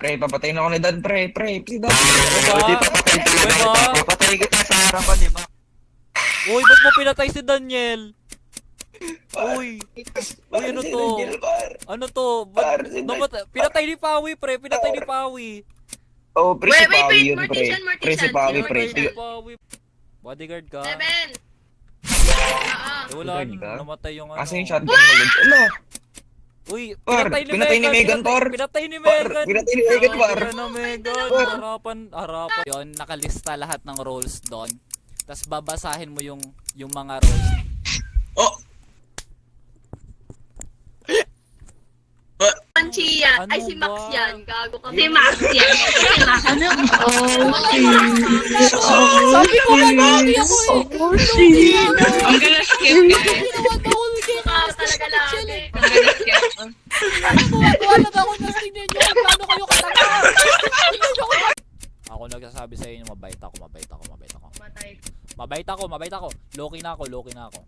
Pre, papatayin ako ni Dan, pre. Si Dan. Di ba? Papatay kita sa harapan ni Ma. Uy, ba't mo pinatay si Daniel? Uy, ano Si to? Daniel, par. Ano to? Ba't, Par, si pinatay ni Pawi, pre. Pinatay ni Pawi. Oh, pre, si Pawi Wait, yun, pre. Mortician. Pre, si Pawi, pre. Pinatay ni Pawi. Bodyguard ka. 7. Eh, wala, Bodyguard ka? namatay yung ano. Asa yung shotgun mo, Lods? Ano? Uy, Par, pinatay ni Megan, par. Pinatay ni Par, Megan. pinatay ni Megan, par. Pinatay na Megan. Harapan. Yun, nakalista lahat ng roles doon. Tapos babasahin mo yung mga roles. Oh! Panchi yan. Ay, Ano si Max ba? yan. Gago ka. Si Max yan. Si Max. Ano? Sabi ko na Pawi ako eh. Ang galas skip guys. Ah, talaga lang. Ang galas skip. Wala na ako na tingnan nyo. Plano kayo katanga. Ako nagsasabi sa inyo, mabait ako. Mabait ako. Loki na ako.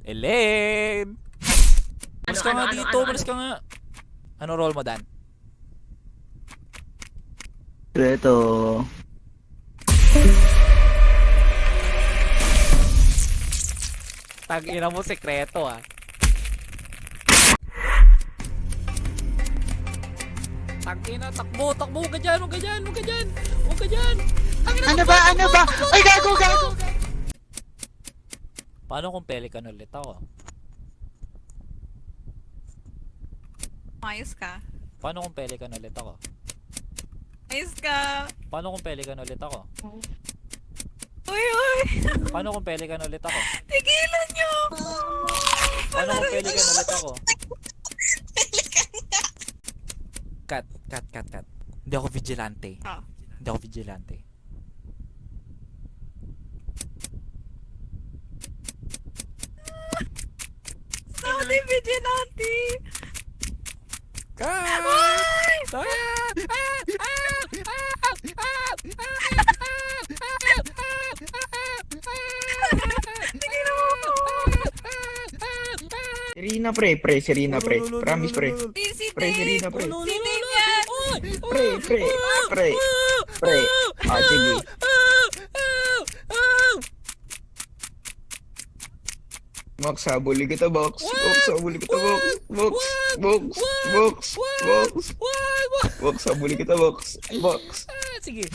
Elaine! Malis ka nga dito, malis ka nga. Ano role mo, Dan? Ito. Tag-ina mo, sekreto ah. Tag-ina, takbo, huwag ka dyan. Ano ba? Ay, gago. Paano kung pelikan ulit ako? Ayos ka. Paano kung pelikan ulit ako? Ayos ka. Paano kung pelikan ulit ako? Uy. Paano kung pelikan ulit ako? Tigilan nyo. Paano kung pelikan ulit ako? Cut. Hindi ako vigilante. Ah. Hindi ako vigilante. Saudi vigilante. Serena, pre. Serena, pre. Promise, pre. Si Pre, Dave. Serena, pre. Si Dave yan. Pre. Ah, sige. Box, habuli kita, box. Habuli kita, box. Box, habuli kita, box. Sige.